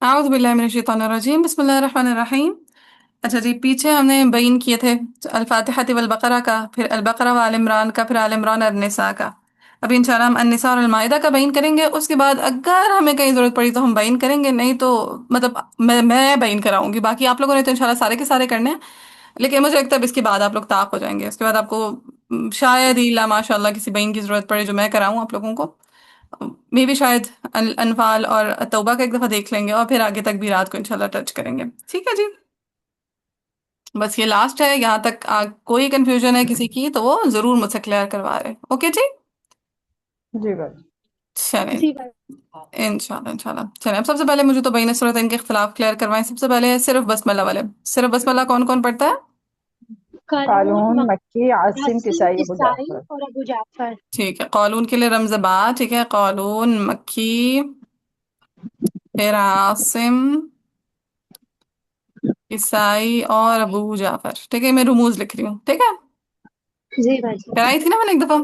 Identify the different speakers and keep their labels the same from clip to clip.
Speaker 1: आउज़ बिल्लाहि मिनश शैतानिर रजीम बिस्मिल्लाहिर रहमानिर रहीम। अच्छा जी, पीछे हमने बयान किए थे अल-फातिहा वल बकरा का, फिर अल-बकरा व आल इमरान का, फिर आल इमरान और निसा का। अभी इंशाल्लाह हम अन-निसा और अल-माइदा का बयान करेंगे। उसके बाद अगर हमें कहीं ज़रूरत पड़ी तो हम बयान करेंगे, नहीं तो मतलब मैं बयान कराऊंगी। बाकी आप लोगों ने तो इंशाल्लाह सारे के सारे करने हैं, लेकिन मुझे लगता है अब इसके बाद आप लोग ताक़ हो जाएंगे। उसके बाद आपको शायद ही ला माशाअल्लाह किसी बयान की ज़रूरत पड़े जो मैं कराऊं आप लोगों को। मे भी शायद अनफाल और तौबा का एक दफ़ा देख लेंगे और फिर आगे तक भी रात को इंशाल्लाह टच करेंगे। ठीक है जी, बस ये लास्ट है। यहाँ तक कोई कंफ्यूजन है किसी की तो वो ज़रूर मुझसे क्लियर करवा रहे। ओके जी,
Speaker 2: जी भाई।
Speaker 1: चलें
Speaker 3: जी भाई।
Speaker 1: इंशाल्लाह इंशाल्लाह। चलें, अब सबसे पहले मुझे तो बैन सूरत इनके इख्तिलाफ क्लियर करवाएं। सबसे पहले सिर्फ बसमला वाले, सिर्फ बसमला कौन कौन पढ़ता है?
Speaker 3: कानून
Speaker 2: कानून, मक्की, आसिम,
Speaker 3: आसिम
Speaker 2: किसाई, अबू
Speaker 3: किसाई
Speaker 2: जाफर।
Speaker 3: और अबू जाफर।
Speaker 1: ठीक है, कौलून के लिए रमज़बा। ठीक है, कौलून, मक्की, फिर आसिम, ईसाई और अबू जाफर। ठीक है, मैं रुमूज लिख रही हूँ। ठीक है,
Speaker 3: जी भाई।
Speaker 1: कराई थी ना मैंने एक दफा।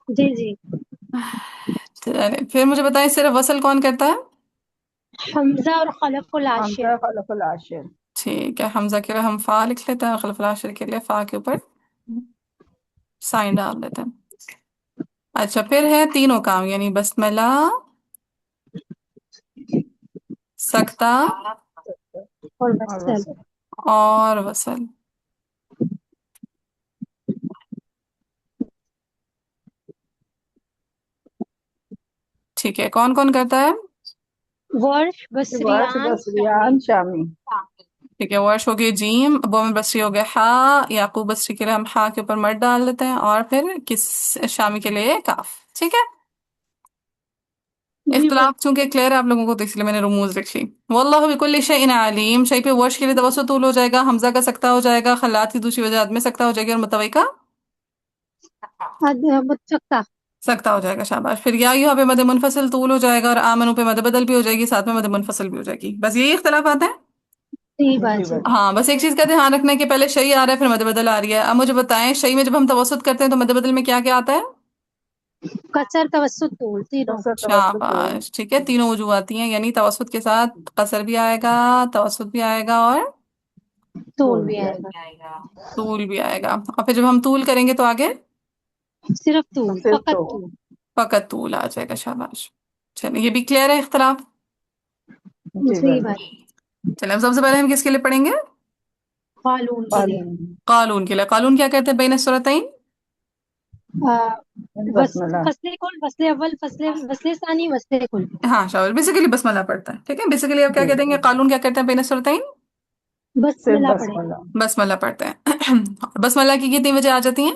Speaker 3: जी जी।
Speaker 1: चलिए, फिर मुझे बताएं सिर्फ वसल कौन करता है?
Speaker 3: हमजा और खलफुल आशिर।
Speaker 2: हमजा, खलफुल आशिर।
Speaker 1: ठीक है, हमजा के लिए हम फा लिख लेते हैं, खलफुल आशिर के लिए फा के ऊपर साइन डाल देते हैं। अच्छा, फिर है तीनों काम, यानी बसमला, सक्ता
Speaker 3: और
Speaker 2: और
Speaker 3: वसल।
Speaker 2: वसल।
Speaker 1: और वसल। ठीक है, कौन कौन करता है?
Speaker 3: वर्ष
Speaker 2: वर्ष,
Speaker 3: बसरियान शामी।
Speaker 2: बसरियान, शामी।
Speaker 1: ठीक है, वर्ष हो गई जीम, बोमन बसरी हो गया हा, याकूब बसरी के लिए हम हा के ऊपर मड डाल देते हैं, और फिर किस शामी के लिए काफ। ठीक है,
Speaker 3: जी भाई।
Speaker 1: इख्तिलाफ चूंकि क्लियर है आप लोगों को तो इसलिए मैंने रमूज लिख ली। वल्लाहु बिकुल्लि शैइन अलीम, शै पे वर्ष के लिए तवस्सुत तूल हो जाएगा, हमजा का सकता हो जाएगा, खल्लात की दूसरी वजह में सकता हो जाएगी, और मुतवई का
Speaker 3: मुतसक्का।
Speaker 1: सकता हो जाएगा। शाबाश। फिर या यूं पे मद मुनफसिल तूल हो जाएगा, और आमनू पे मद बदल भी हो जाएगी, साथ में मद मुनफसिल भी हो जाएगी। बस यही इख्तिलाफ आता है।
Speaker 3: जी
Speaker 2: जी
Speaker 3: बाजी।
Speaker 2: भाई।
Speaker 1: हाँ, बस एक चीज का ध्यान रखना है कि पहले शई आ रहा है फिर मद बदल आ रही है। अब मुझे बताएं, शई में जब हम तवस्सुत करते हैं तो मद बदल में क्या क्या आता है?
Speaker 3: कसर तवस्सुत तूल तीनों।
Speaker 2: कसर, तवज्जुह।
Speaker 1: शाबाश, ठीक है, तीनों वजूह आती हैं, यानी तवस्सुत के साथ कसर भी आएगा, तवस्सुत भी आएगा, और
Speaker 3: तूल
Speaker 2: तूल
Speaker 3: भी
Speaker 2: भी
Speaker 3: आएगा।
Speaker 1: तूल भी आएगा। और फिर जब हम तूल करेंगे तो आगे
Speaker 3: सिर्फ तूल,
Speaker 2: सिर्फ
Speaker 3: फकत
Speaker 2: तो।
Speaker 3: तूल।
Speaker 1: फकत तूल आ जाएगा। शाबाश। चलिए, ये भी क्लियर है इख्तिलाफ।
Speaker 2: जी
Speaker 3: जी
Speaker 2: भाई।
Speaker 3: भाई।
Speaker 1: चलिए, अब सबसे पहले हम किसके लिए पढ़ेंगे?
Speaker 3: कानून के लिए।
Speaker 2: कानून।
Speaker 1: कानून के लिए। कानून क्या कहते हैं बैन सुरतैन?
Speaker 3: आ,
Speaker 2: बसमला।
Speaker 3: फसले कुल, फसले अव्वल, फसले वसले सानी, वसले कुल।
Speaker 1: हाँ शाबाश, बेसिकली बसमला पढ़ता है। ठीक है, बेसिकली अब क्या
Speaker 2: जी।
Speaker 1: कहते हैं, कानून क्या कहते हैं बैन सुरतैन?
Speaker 2: सिर्फ
Speaker 3: बसमिल्लाह पढ़े।
Speaker 2: बसमला।
Speaker 1: बसमला पढ़ते हैं। बसमला की कितनी वजह आ जाती हैं?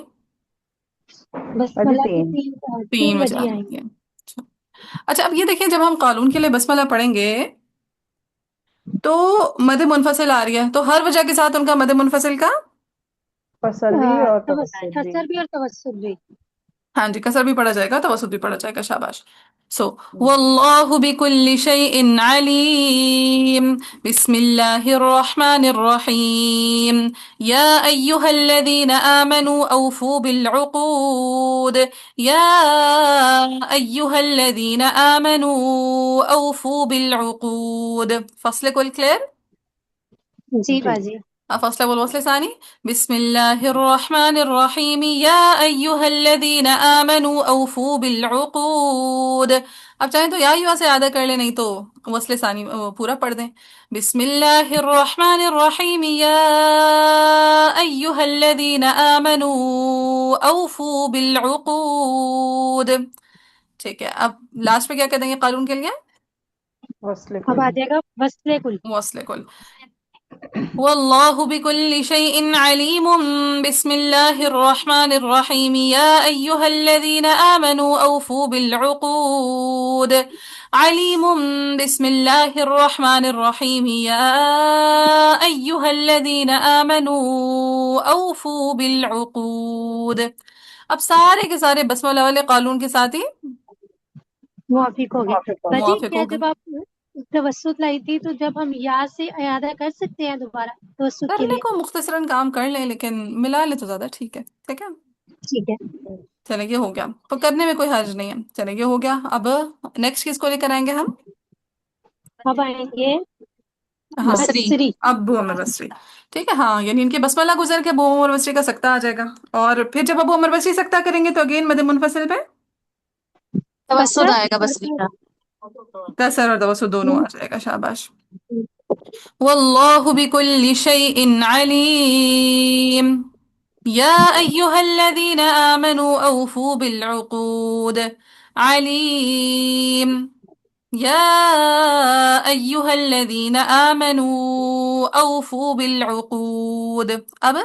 Speaker 2: अभी
Speaker 3: बसमिल्लाह की
Speaker 2: तीन।
Speaker 1: तीन
Speaker 3: तीन
Speaker 1: वजह आ
Speaker 3: वजी
Speaker 1: जाती
Speaker 3: आएंगी।
Speaker 1: हैं। अच्छा। अच्छा, अब ये देखिए, जब हम कानून के लिए बसमला पढ़ेंगे तो मद मुनफसिल आ रही है, तो हर वजह के साथ उनका मद मुनफसिल का
Speaker 2: फसल भी और तवस्सुद भी।
Speaker 3: कसर भी और तवस्सुल भी।
Speaker 1: हाँ जी, कसर भी पढ़ा जाएगा, तवसुद भी पढ़ा जाएगा। शाबाश। सो वल्लाहु बिकुल्लि शैइन अलीम। बिस्मिल्लाहिर रहमानिर रहीम। या अय्युहल्लज़ीना आमनू औफू बिल उक़ूद। या अय्युहल्लज़ीना आमनू औफू बिल उक़ूद। फस्ल कुल क्लियर?
Speaker 3: जी
Speaker 2: जी।
Speaker 3: बाजी।
Speaker 1: فصل أول وصل ثاني. بسم الله الرحمن الرحيم. يا أيها الذين آمنوا أوفوا بالعقود. अब चाहें तो या युवा से याद कर ले, नहीं तो वस्ले सानी वो पूरा पढ़ दें। बिस्मिल्लाहिर्रहमानिर्रहीम। या अय्युहल्लज़ीना आमनू औफू बिलउकूद। ठीक है, अब लास्ट में क्या कह देंगे कानून के लिए?
Speaker 2: वस्ल
Speaker 3: अब
Speaker 2: कुल।
Speaker 3: आ जाएगा वसले कुल।
Speaker 1: वस्ले कुल। والله بكل شيء عليم. بسم الله الرحمن الرحيم. يا أيها الذين آمنوا أوفوا بالعقود. عليم. بسم الله الرحمن الرحيم. يا أيها الذين آمنوا أوفوا بالعقود. अब सारे के सारे बसमला वाले कानून के साथ ही
Speaker 3: मुआफिक हो गए।
Speaker 2: वाफिक हो
Speaker 3: बाजी,
Speaker 2: गए।
Speaker 1: मुआफिक
Speaker 3: क्या
Speaker 1: हो गए।
Speaker 3: जब आप तवस्सुत लाई थी तो जब हम या से अयादा कर सकते हैं दोबारा तवस्सुत के
Speaker 1: करने
Speaker 3: लिए?
Speaker 1: को मुख्तसरन काम कर लें, लेकिन मिला ले तो ज्यादा ठीक है। ठीक है,
Speaker 3: ठीक है।
Speaker 1: चले ये हो गया, तो करने में कोई हर्ज नहीं है। चले ये हो गया। अब नेक्स्ट किसको लेकर आएंगे हम?
Speaker 3: अब आएंगे
Speaker 1: हाँ
Speaker 4: बसरी।
Speaker 3: बसरी।
Speaker 1: अबू अमर बसरी। ठीक है, हाँ यानी इनके बसमला गुजर के अबू अमर बसरी का सक्ता आ जाएगा। और फिर जब अबू अमर बसरी सक्ता करेंगे तो अगेन मद मुनफसिल पे
Speaker 4: तवस्सुद
Speaker 3: कसर।
Speaker 4: आएगा बसरी का।
Speaker 1: कसर और तवसुद दोनों आ जाएगा, शाबाश। वल्लाहु बिकुल्लि शैइन अलीम। या अय्युहल्लज़ीना आमनू औफू बिलउक़ूद। अलीम। या अय्युहल्लज़ीना आमनू औफू बिलउक़ूद। अब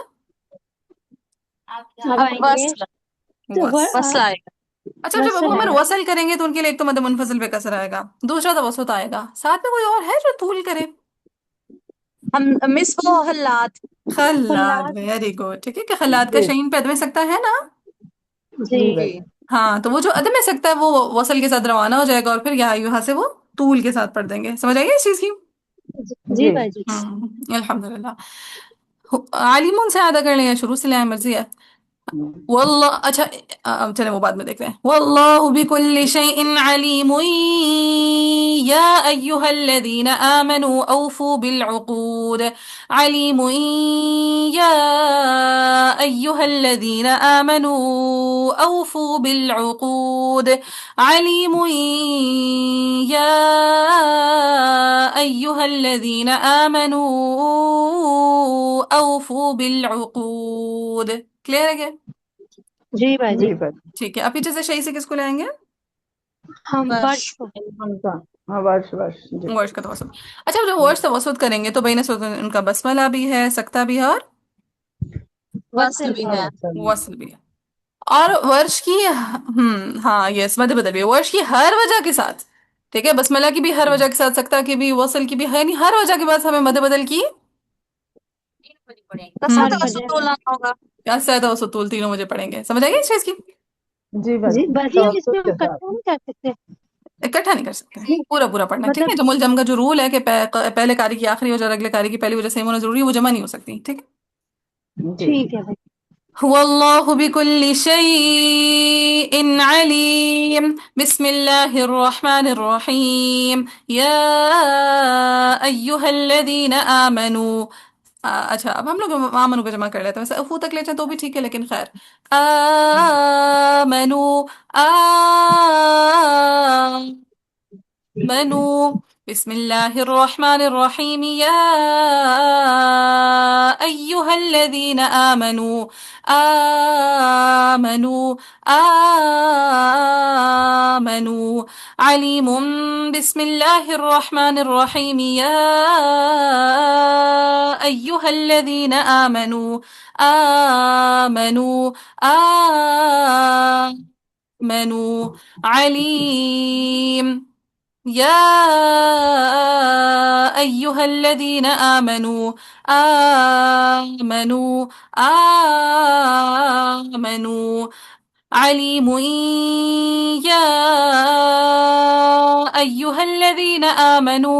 Speaker 3: अब
Speaker 4: अब
Speaker 3: आएंगे
Speaker 4: वस्ल।
Speaker 1: वस
Speaker 4: वस्ल आएगा।
Speaker 1: अच्छा, जब अबू
Speaker 3: वसल
Speaker 1: अमर
Speaker 3: आएगा।
Speaker 1: वसल करेंगे तो उनके लिए एक तो मद मुनफसिल पे कसर आएगा, दूसरा तवसुत आएगा, साथ में कोई और है जो तूल करे?
Speaker 4: हम मिस वो हल्लात।
Speaker 1: खल्लाद,
Speaker 3: खुल्लाद।
Speaker 1: Very good. ठीक है, कि खल्लाद का
Speaker 2: जी
Speaker 1: शहीन पे अदम सकता है ना।
Speaker 3: जी।
Speaker 2: जी
Speaker 4: जी।
Speaker 2: भाई।
Speaker 1: हाँ, तो वो जो अदम सकता है वो वसल के साथ रवाना हो जाएगा और फिर यहाँ से वो तूल के साथ पढ़ देंगे। समझ आइए इस चीज की?
Speaker 3: जी
Speaker 2: जी
Speaker 3: बाजी।
Speaker 1: अल्हम्दुलिल्लाह। आलिमून से अदा कर लें या शुरू से लें, मर्जी है। वल्लाह, अच्छा अब चले वो बाद में देखते हैं। वल्लाहु बिकुल्लि शैइन अलीम। या अय्युहल्लज़ीना आमनू औफू बिलउक़ूद। अलीम। या अय्युहल्लज़ीना आमनू औफू बिलउक़ूद। अलीम। या अय्युहल्लज़ीना आमनू औफू बिलउक़ूद। क्लियर है क्या?
Speaker 3: जी बाजी।
Speaker 2: जी भाई।
Speaker 1: ठीक है, अब पीछे से शही से किसको लाएंगे?
Speaker 3: हम
Speaker 4: वर्ष।
Speaker 3: वर्ष को।
Speaker 2: हमजा। हाँ, वर्ष वर्ष जी।
Speaker 1: वर्ष का तवसुत। अच्छा, जब वर्ष तवसुत करेंगे तो बैन उनका बसमला भी है, सक्ता भी है और
Speaker 4: वस्ल
Speaker 3: वसल
Speaker 4: भी
Speaker 3: भी
Speaker 2: हाँ,
Speaker 3: है।
Speaker 4: है।
Speaker 2: वचन।
Speaker 1: वस्ल भी है। और वर्ष की हाँ यस, मध्य बदल भी है। वर्ष की हर वजह के साथ, ठीक है, बसमला की भी हर वजह के साथ, सक्ता की भी, वसल की भी है, यानी हर वजह के बाद हमें मध्य बदल की
Speaker 4: कसरा
Speaker 3: हर
Speaker 4: तवस्सुद
Speaker 3: वजह।
Speaker 4: तोलना होगा।
Speaker 1: क्या सह तवसुत तूल तीनों मुझे पढ़ेंगे। समझ आइए इस चीज की?
Speaker 2: जी
Speaker 3: जी
Speaker 2: भाई,
Speaker 3: बाजी, अब
Speaker 2: तवज्जो
Speaker 3: इसमें हम
Speaker 2: के साथ।
Speaker 3: कट्टा नहीं कर सकते।
Speaker 1: इकट्ठा नहीं कर सकते,
Speaker 3: नहीं,
Speaker 1: पूरा पूरा पढ़ना है। ठीक है,
Speaker 3: मतलब
Speaker 1: जमुल जम का जो रूल है कि पहले कारी की आखिरी वजह और अगले कारी की पहली वजह सेम होना जरूरी है, वो जमा नहीं हो सकती। ठीक है।
Speaker 2: जी
Speaker 3: ठीक है भाई।
Speaker 1: वल्लाहु बिकुल्लि शैइन अलीम। बिस्मिल्लाहिर रहमानिर रहीम। या अय्युहल्लज़ीना आमनू। अच्छा, अब हम लोग आमनू का जमा कर लेते हैं। वैसे अफू तक लेते हैं तो भी ठीक है, लेकिन खैर। आमनू। आमनू। बिस्मिल्लाहिर रहमानिर रहीम। या अय्युहल्लज़ीना आमनू। आमनू। आमनू। अलीमुम। बिस्मिल्लाहिर रहमानिर रहीम। या अय्युहल्लज़ीना आमनू। आमनू। आमनू। अलीम। या अय्युहल्लज़ीना आमनू। आमनू। आमनू। अलीम। या अय्युहल्लज़ीना आमनू।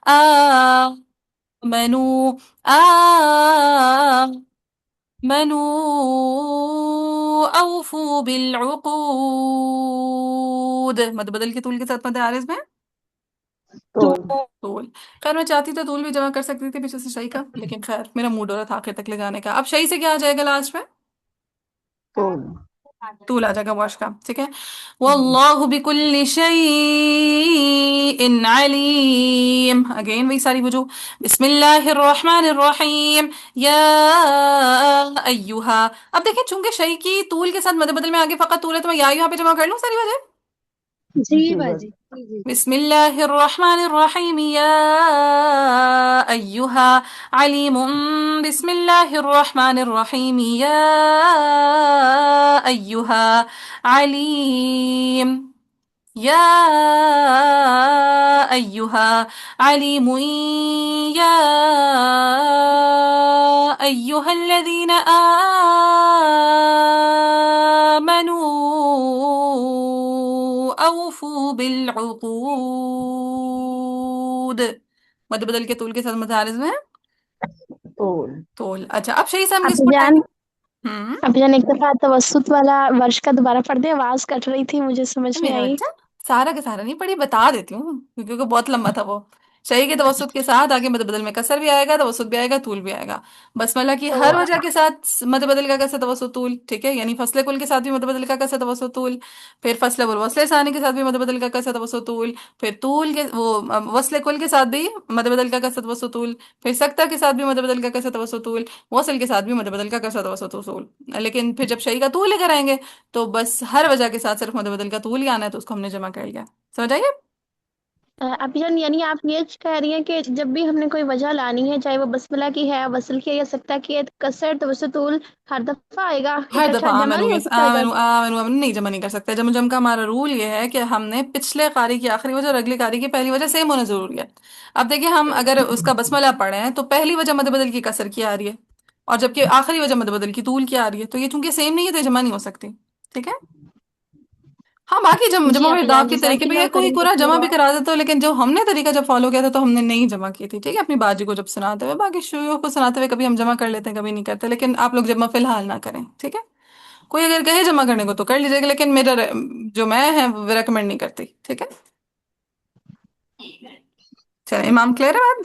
Speaker 1: आमनू। आमनू। औफू बिलउक़ूद। मत बदल के तूल के साथ मत आरिज़ में
Speaker 3: तो
Speaker 2: तोल।
Speaker 1: तूल। खैर मैं चाहती तो तूल भी जमा कर सकती थी पीछे से शही का, लेकिन खैर मेरा मूड हो रहा था आखिर तक ले जाने का। अब शही से क्या आ जाएगा लास्ट में?
Speaker 2: तोल।
Speaker 1: तूल आ जाएगा वॉश का। ठीक है। वल्लाहु बिकुल्लि शैइन अलीम। अगेन वही सारी वजूह। बिस्मिल्लाहिर रहमानिर रहीम। या अय्युहा। अब देखिए, चूंकि शई की तूल के साथ मद बदल में आगे फकत तूल है तो मैं या यहाँ पे जमा कर लूँ सारी वजह।
Speaker 3: जी
Speaker 2: जी भाई।
Speaker 3: बाजी। जी जी।
Speaker 1: बिस्मिल्लाहिर रहमानिर रहीम। या अय्युहा। अलीमुम। बिस्मिल्लाहिर रहमानिर रहीम। या अय्युहा। अलीम। या अय्युहा। अलीम। या अय्युहल्लज़ीना आमनू औफू बिलउक़ूद। मद बदल के तूल के साथ मतारिज में
Speaker 2: तोल।
Speaker 1: तोल। अच्छा, अब शही से हम
Speaker 5: अभी
Speaker 1: किसको
Speaker 5: जान
Speaker 1: लाएंगे? हम्म
Speaker 5: अभी जान एक दफा तवस्सुत वाला वर्ष का दोबारा पढ़ दे। आवाज कट रही थी, मुझे समझ नहीं
Speaker 1: मेरा
Speaker 5: आई।
Speaker 1: बच्चा, सारा का सारा नहीं पढ़ी, बता देती हूँ क्योंकि बहुत लंबा था वो। شيء کے توسط کے ساتھ آگے مد بدل میں کسر بھی آئے گا، توسط بھی آئے گا، طول بھی آئے گا. بسملہ کی ہر وجہ کے ساتھ مد بدل کا کسر توسط طول، ٹھیک ہے، یعنی فصل کل کے ساتھ بھی مد بدل کا کسر توسط طول، پھر فصل والوصل ثانی کے ساتھ بھی مد بدل کا کسر توسط طول، پھر طول کے وہ وصل کل کے ساتھ بھی مد بدل کا کسر توسط طول، پھر سکتہ کے ساتھ بھی مد بدل کا کسر توسط طول، وصل کے ساتھ بھی مد بدل کا کسر توسط طول. لیکن پھر جب شيء کا طول لے کر آئیں گے تو بس ہر وجہ کے ساتھ صرف مد بدل کا طول ہی آنا ہے، تو اس کو ہم نے جمع کر لیا. سمجھ آئیے؟
Speaker 5: ابھی جان یعنی آپ یہ کہہ رہی ہیں کہ جب بھی ہم نے کوئی وجہ لانی ہے، چاہے وہ بسملہ کی ہے، وصل کی ہے یا سکتہ کی ہے، کسر توسط طول ہر دفعہ آئے گا،
Speaker 1: ہر
Speaker 5: اکٹھا
Speaker 1: دفعہ
Speaker 5: جمع
Speaker 1: آمنو،
Speaker 5: نہیں ہو
Speaker 1: یس
Speaker 5: سکتا ادھر؟
Speaker 1: آمنو آمنو آمنو نہیں جمع نہیں کر سکتے. جمع جم کا ہمارا رول یہ ہے کہ ہم نے پچھلے قاری کی آخری وجہ اور اگلی قاری کی پہلی وجہ سیم ہونا ضروری ہے. اب دیکھیں ہم اگر اس کا بسملہ پڑھیں تو پہلی وجہ مد بدل کی کسر کی آ رہی ہے، اور جبکہ آخری وجہ مد بدل کی طول کی آ رہی ہے، تو یہ چونکہ سیم نہیں ہے تو یہ جمع نہیں ہو سکتی. ٹھیک ہے. ہاں باقی
Speaker 5: جی
Speaker 1: جمع و
Speaker 5: آپ
Speaker 1: ارداف
Speaker 5: جان
Speaker 1: کے
Speaker 5: جزاک
Speaker 1: طریقے پہ
Speaker 5: اللہ
Speaker 1: یہ کوئی
Speaker 5: خیر
Speaker 1: پورا جمع بھی کرا دیتا ہو، لیکن جو ہم نے طریقہ جب فالو کیا تھا تو ہم نے نہیں جمع کی تھی. ٹھیک ہے، اپنی باجی کو جب سناتے ہوئے، باقی شیوخ کو سناتے ہوئے کبھی ہم جمع کر لیتے ہیں کبھی نہیں کرتے، لیکن آپ لوگ جمع فی الحال نہ کریں. ٹھیک ہے. کوئی اگر کہے جمع کرنے کو تو کر لیجیے گا، لیکن میرا جو میں ہے وہ ریکمینڈ نہیں کرتی. ٹھیک ہے. چلیں امام کلیئر ہے بات؟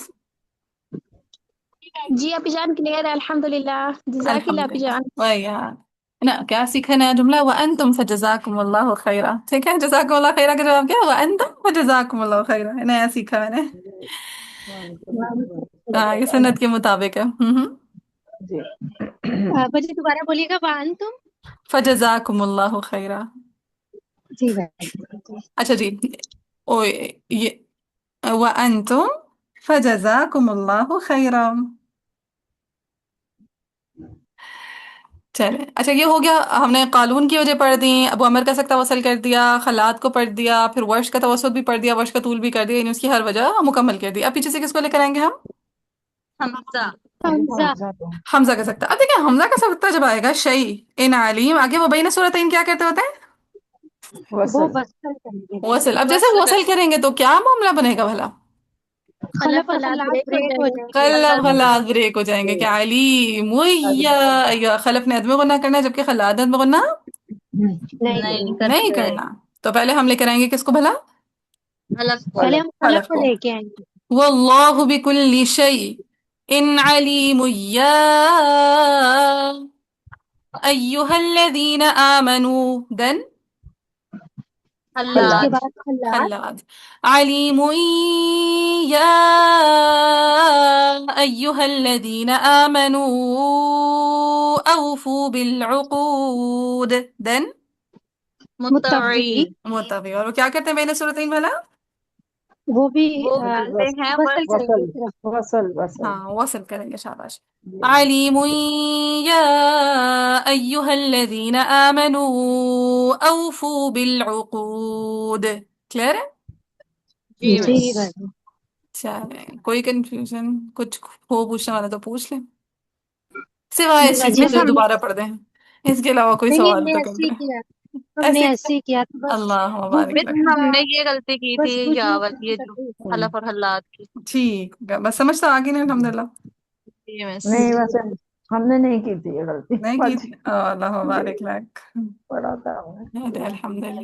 Speaker 5: جی آپ جان کلیئر ہے الحمدللہ. جزاک اللہ آپ
Speaker 1: الحمدللہ.
Speaker 5: جان.
Speaker 1: وہی نا کیا سیکھا نیا جملہ وَأَنْتُمْ فَجَزَاكُمُ اللَّهُ خَيْرًا. ٹھیک ہے، جزاکم اللہ خیرہ کا جواب کیا ہے؟ وَأَنْتُمْ فَجَزَاكُمُ اللَّهُ خَيْرًا. نیا سیکھا میں نے. ہاں یہ سنت کے مطابق ہے.
Speaker 2: جی
Speaker 3: بجے دوبارہ بولیے گا وان تم.
Speaker 1: فَجَزَاكُمُ اللَّهُ خَيْرًا.
Speaker 3: جی بھائی.
Speaker 1: اچھا جی، یہ وَأَنْتُمْ فَجَزَاكُمُ اللَّهُ خَيْرًا. چلیں اچھا یہ ہو گیا، ہم نے قالون کی وجہ پڑھ دی، ابو عمر کا سکتہ وصل کر دیا، خلات کو پڑھ دیا، پھر ورش کا توسط بھی پڑھ دیا، ورش کا طول بھی کر دیا، یعنی اس کی ہر وجہ مکمل کر دی. اب پیچھے سے کس کو لے کر آئیں گے ہم؟
Speaker 4: حمزہ.
Speaker 3: حمزہ.
Speaker 1: حمزہ کا سکتہ. اب دیکھیں حمزہ کا سکتہ جب آئے گا شیء ان علیم، آگے وہ بین صورتین کیا کرتے ہوتے ہیں؟
Speaker 3: وہ
Speaker 2: وصل
Speaker 3: وصل کریں گے.
Speaker 1: وصل. اب جیسے
Speaker 4: وصل
Speaker 1: وصل کریں گے تو کیا معاملہ بنے گا بھلا؟
Speaker 3: خلف اور
Speaker 4: خلات
Speaker 3: خلات بریک ہو جائیں گے.
Speaker 1: قلب خلات بریک ہو جائیں گے. کیا علیم یا خلف نے عدم غنہ کرنا ہے جبکہ خلات عدم غنہ
Speaker 3: نہیں
Speaker 4: نہیں
Speaker 1: نہیں
Speaker 4: کرتے.
Speaker 1: کرنا. تو پہلے ہم لے کر آئیں گے کس کو بھلا؟
Speaker 4: حلف کو.
Speaker 3: پہلے ہم خلف
Speaker 1: خلف
Speaker 3: کو
Speaker 1: کو.
Speaker 3: لے کے آئیں گے.
Speaker 1: واللہ بكل شيء عليم يا أيها الذين آمنوا دن
Speaker 3: پھر اس کے
Speaker 4: حلات.
Speaker 3: بعد خلات.
Speaker 1: خلاد عليم يا أيها الذين آمنوا أوفوا بالعقود دن
Speaker 3: متوی.
Speaker 4: متوعی.
Speaker 1: متفق. اور وہ کیا کرتے ہیں بین صورتین بھلا؟
Speaker 3: وہ بھی
Speaker 4: وہ کرتے ہیں
Speaker 3: وصل کریں
Speaker 2: وصل
Speaker 3: گے صرف.
Speaker 2: وصل وصل.
Speaker 1: ہاں وصل کریں گے. شاباش.
Speaker 2: جی.
Speaker 1: عليم يا أيها الذين آمنوا أوفوا بالعقود. کلیئر ہے؟
Speaker 4: جی
Speaker 3: جی
Speaker 4: مس.
Speaker 3: بھائی.
Speaker 1: چلیں کوئی کنفیوژن کچھ ہو پوچھنے والا تو پوچھ لیں، سوائے اس چیز
Speaker 3: جی
Speaker 1: کے جو
Speaker 3: ہم
Speaker 1: دوبارہ پڑھ دیں. اس کے علاوہ کوئی
Speaker 3: نہیں، ہم
Speaker 1: سوال
Speaker 3: نے
Speaker 1: تو کر
Speaker 3: ایسے ہی
Speaker 1: دیں.
Speaker 3: کیا. ہم نے
Speaker 1: ایسے
Speaker 3: ایسے ہی کیا تو بس
Speaker 1: اللہ مبارک
Speaker 4: مس
Speaker 1: لگے.
Speaker 4: ہم نے یہ غلطی کی تھی،
Speaker 3: بس
Speaker 4: یا
Speaker 3: وجوہ
Speaker 4: یہ جو حلف اور حلات کی.
Speaker 1: ٹھیک ہے، بس سمجھ تو آ گئی نا الحمدللہ.
Speaker 4: جی مس.
Speaker 2: نہیں ویسے ہم نے نہیں کی تھی یہ غلطی،
Speaker 1: نہیں کی تھی. اللہ مبارک لگ.
Speaker 2: پڑھا تھا ہم نے.
Speaker 1: الحمدللہ.